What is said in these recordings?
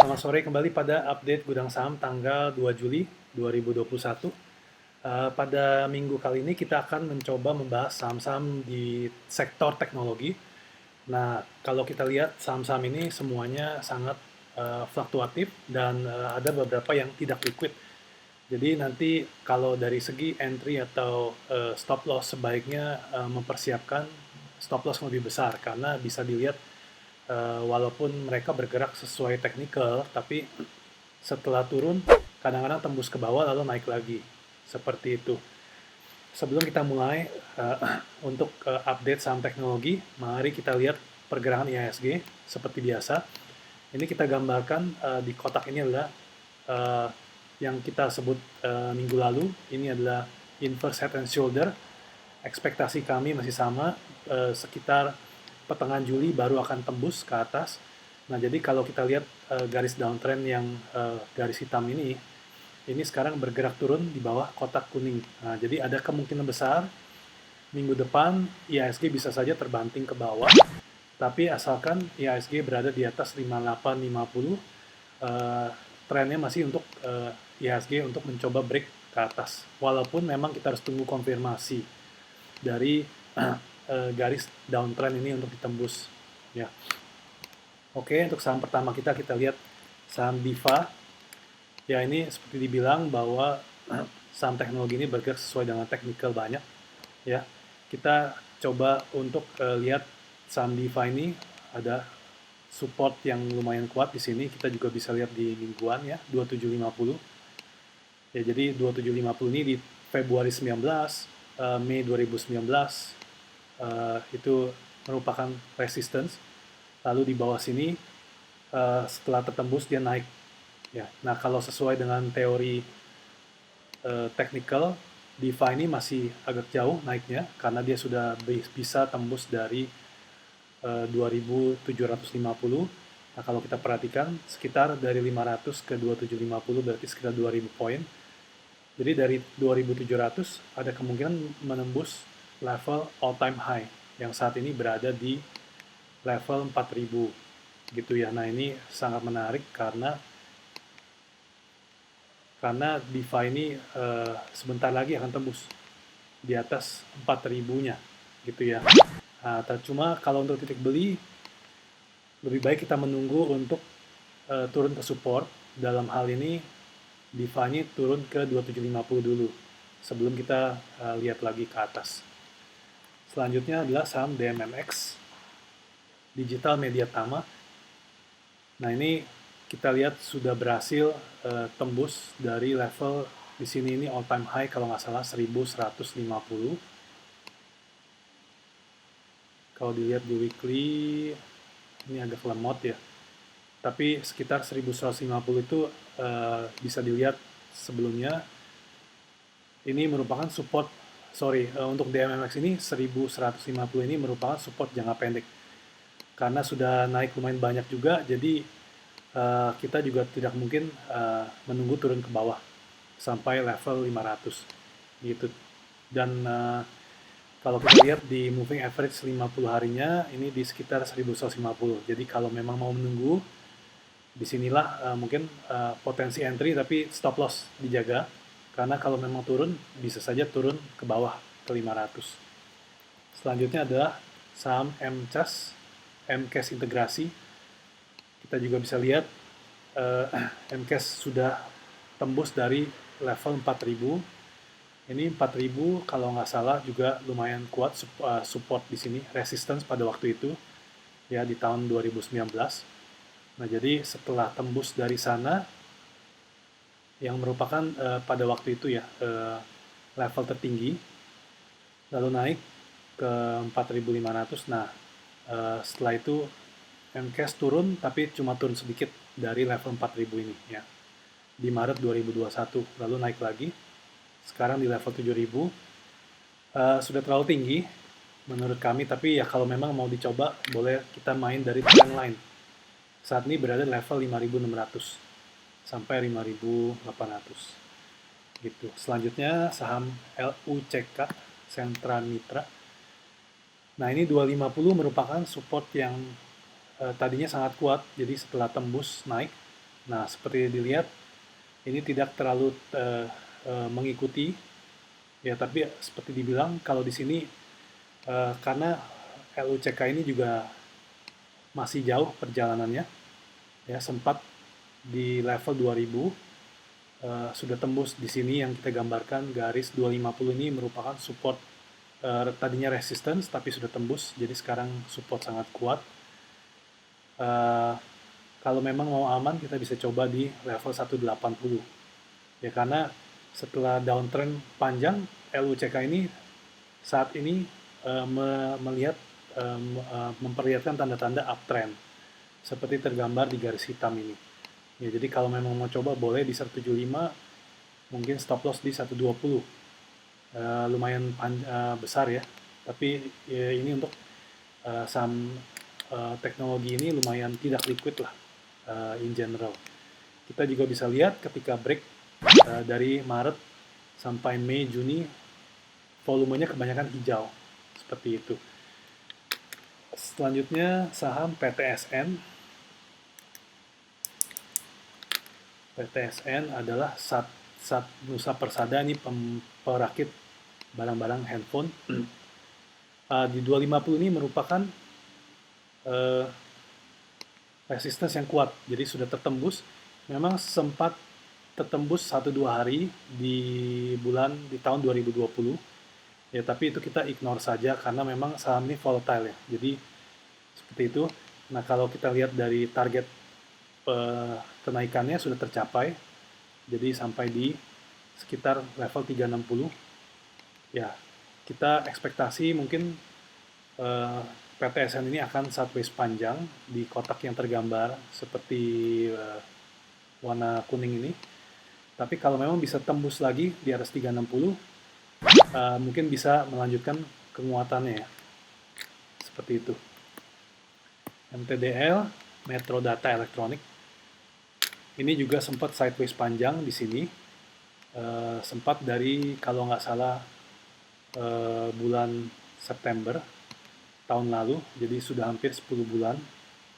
Selamat sore kembali pada update Gudang Saham tanggal 2 Juli 2021. Pada minggu kali ini kita akan mencoba membahas saham-saham di sektor teknologi. Nah, kalau kita lihat saham-saham ini semuanya sangat fluktuatif dan ada beberapa yang tidak liquid. Jadi nanti kalau dari segi entry atau stop loss sebaiknya mempersiapkan stop loss yang lebih besar karena bisa dilihat walaupun mereka bergerak sesuai technical, tapi setelah turun kadang-kadang tembus ke bawah lalu naik lagi. Seperti itu. Sebelum kita mulai untuk update saham teknologi, mari kita lihat pergerakan IHSG seperti biasa. Ini kita gambarkan di kotak ini adalah yang kita sebut minggu lalu. Ini adalah inverse head and shoulder. Ekspektasi kami masih sama, sekitar pertengahan Juli baru akan tembus ke atas. Nah, jadi kalau kita lihat garis downtrend yang garis hitam ini sekarang bergerak turun di bawah kotak kuning. Nah, jadi ada kemungkinan besar minggu depan IHSG bisa saja terbanting ke bawah, tapi asalkan IHSG berada di atas 5850, trennya masih untuk IHSG untuk mencoba break ke atas. Walaupun memang kita harus tunggu konfirmasi dari garis downtrend ini untuk ditembus. Ya. Oke, untuk saham pertama kita lihat saham Diva. Ya, ini seperti dibilang bahwa saham teknologi ini bergerak sesuai dengan technical banyak. Ya, kita coba untuk lihat saham Diva ini ada support yang lumayan kuat di sini. Kita juga bisa lihat di mingguan ya, 2750. Ya, jadi 2750 ini di Februari 19, Mei 2019 itu merupakan resistance. Lalu di bawah sini setelah tertembus dia naik. Ya, nah kalau sesuai dengan teori technical, Diva ini masih agak jauh naiknya karena dia sudah bisa tembus dari 2750. Nah, kalau kita perhatikan sekitar dari 500 ke 2750 berarti sekitar 2000 poin. Jadi dari 2700 ada kemungkinan menembus level all time high yang saat ini berada di level 4000 gitu ya. Nah, ini sangat menarik karena Diva ini sebentar lagi akan tembus di atas 4000-nya gitu ya. Nah, cuma kalau untuk titik beli lebih baik kita menunggu untuk turun ke support. Dalam hal ini Diva ini turun ke 2750 dulu sebelum kita lihat lagi ke atas. Selanjutnya adalah saham DMMX, Digital Media Tama. Nah, ini kita lihat sudah berhasil tembus dari level di sini, ini all time high kalau nggak salah 1150. Kalau dilihat di weekly ini agak lemot ya. Tapi sekitar 1150 itu bisa dilihat sebelumnya. Ini merupakan support, untuk DMMX ini 1150 ini merupakan support jangka pendek. Karena sudah naik lumayan banyak juga, jadi kita juga tidak mungkin menunggu turun ke bawah sampai level 500 gitu. Dan kalau kita lihat di moving average 50 harinya ini di sekitar 1150. Jadi kalau memang mau menunggu, disinilah mungkin potensi entry tapi stop loss dijaga. Karena kalau memang turun, bisa saja turun ke bawah ke 500. Selanjutnya adalah saham MCAS Integrasi. Kita juga bisa lihat MCAS sudah tembus dari level 4000. Ini 4000 kalau nggak salah juga lumayan kuat support di sini, resistance pada waktu itu ya di tahun 2019. Nah, jadi setelah tembus dari sana yang merupakan pada waktu itu ya level tertinggi, lalu naik ke 4500. Nah, setelah itu MCAS turun tapi cuma turun sedikit dari level 4000 ini ya di Maret 2021, lalu naik lagi sekarang di level 7000. Sudah terlalu tinggi menurut kami, tapi ya kalau memang mau dicoba boleh kita main dari trend line. Saat ini berada di level 5600 sampai 5800 gitu. Selanjutnya saham LUCK, Sentra Mitra. Nah, ini 250 merupakan support yang tadinya sangat kuat, jadi setelah tembus naik Nah, seperti dilihat, ini tidak terlalu mengikuti, ya, tapi seperti dibilang, kalau di sini karena LUCK ini juga masih jauh perjalanannya, ya, sempat di level 2000, sudah tembus di sini yang kita gambarkan garis 250 ini merupakan support, tadinya resistance tapi sudah tembus, jadi sekarang support sangat kuat. Eh, Kalau memang mau aman kita bisa coba di level 180, ya, karena setelah downtrend panjang LUCK ini saat ini melihat memperlihatkan tanda-tanda uptrend seperti tergambar di garis hitam ini. Ya, jadi kalau memang mau coba boleh di 175, mungkin stop loss di 120. Lumayan besar ya, tapi ya, ini untuk saham teknologi ini lumayan tidak liquid lah in general. Kita juga bisa lihat ketika break dari Maret sampai Mei, Juni, volumenya kebanyakan hijau, seperti itu. Selanjutnya saham PTSN. PTSN adalah Nusa Persada, ini perakit barang-barang handphone. Di 250 ini merupakan resistance yang kuat, jadi sudah tertembus. Memang sempat tertembus 1-2 hari di tahun 2020, ya, tapi itu kita ignore saja karena memang saham ini volatile ya, jadi seperti itu. Nah, kalau kita lihat dari target kenaikannya sudah tercapai, jadi sampai di sekitar level 360, ya, kita ekspektasi mungkin PTSN ini akan sideways panjang di kotak yang tergambar seperti warna kuning ini. Tapi kalau memang bisa tembus lagi di atas 360, mungkin bisa melanjutkan penguatannya ya. Seperti itu. MTDL, Metro Data Electronic. Ini juga sempat sideways panjang di sini. Sempat dari kalau nggak salah bulan September tahun lalu, jadi sudah hampir 10 bulan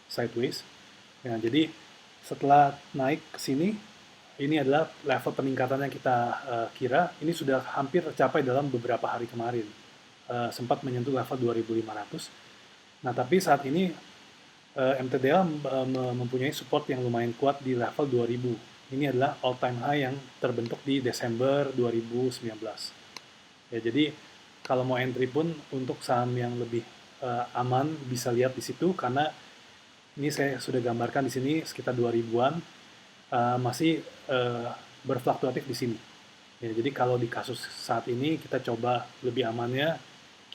sideways. Ya, jadi setelah naik ke sini, ini adalah level peningkatan yang kita kira. Ini sudah hampir tercapai dalam beberapa hari kemarin. Sempat menyentuh level 2.500. Nah, tapi saat ini MTDL mempunyai support yang lumayan kuat di level 2000. Ini adalah all time high yang terbentuk di Desember 2019. Ya, jadi kalau mau entry pun untuk saham yang lebih aman bisa lihat di situ, karena ini saya sudah gambarkan di sini sekitar 2000-an, masih berfluktuatif di sini. Ya, jadi kalau di kasus saat ini kita coba lebih amannya,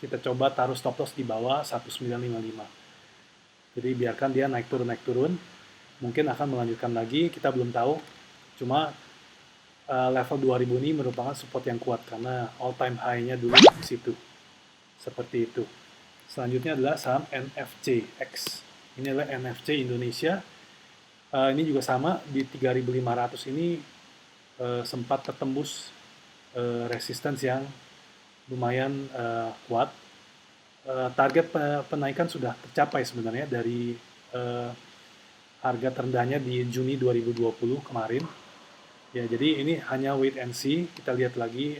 kita coba taruh stop loss di bawah 1955. Jadi biarkan dia naik turun, mungkin akan melanjutkan lagi, kita belum tahu. Cuma level 2000 ini merupakan support yang kuat karena all time high-nya dulu di situ. Seperti itu. Selanjutnya adalah saham NFCX. Ini adalah NFC Indonesia. Ini juga sama di 3.500 ini sempat tertembus resistance yang lumayan kuat. Target penaikan sudah tercapai sebenarnya dari harga terendahnya di Juni 2020 kemarin. Ya, jadi ini hanya wait and see. Kita lihat lagi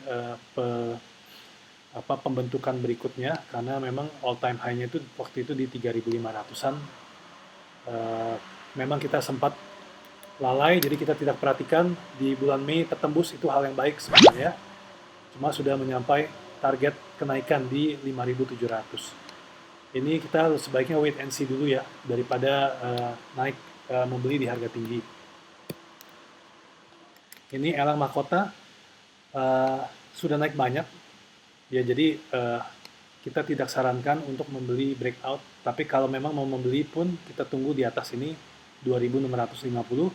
pembentukan berikutnya, karena memang all time high-nya itu waktu itu di 3.500-an. Memang kita sempat lalai, jadi kita tidak perhatikan di bulan Mei tertembus, itu hal yang baik sebenarnya. Cuma sudah menyampai target kenaikan di 5.700. Ini kita sebaiknya wait and see dulu ya, daripada naik membeli di harga tinggi. Ini Elang Mahkota sudah naik banyak. Ya, jadi kita tidak sarankan untuk membeli breakout, tapi kalau memang mau membeli pun kita tunggu di atas ini 2.650.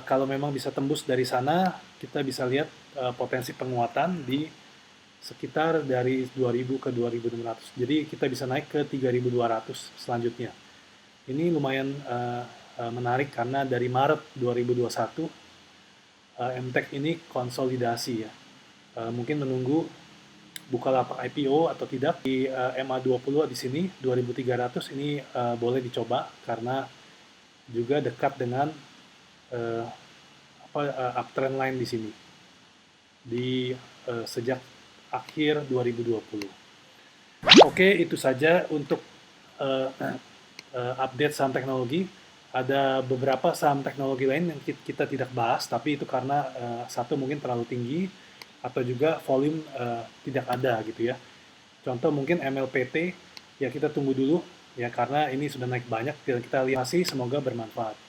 Kalau memang bisa tembus dari sana, kita bisa lihat potensi penguatan di sekitar dari 2.000 ke 2.600. Jadi kita bisa naik ke 3.200 selanjutnya. Ini lumayan menarik karena dari Maret 2021 MTEK ini konsolidasi ya. Mungkin menunggu Bukalapak IPO atau tidak. Di MA20 di sini 2.300 ini boleh dicoba karena juga dekat dengan uh, uptrend line di sini di sejak akhir 2020. Oke, itu saja untuk update saham teknologi. Ada beberapa saham teknologi lain yang kita tidak bahas, tapi itu karena satu mungkin terlalu tinggi atau juga volume tidak ada gitu ya. Contoh mungkin MLPT, ya kita tunggu dulu ya karena ini sudah naik banyak, kita lihat masih, semoga bermanfaat.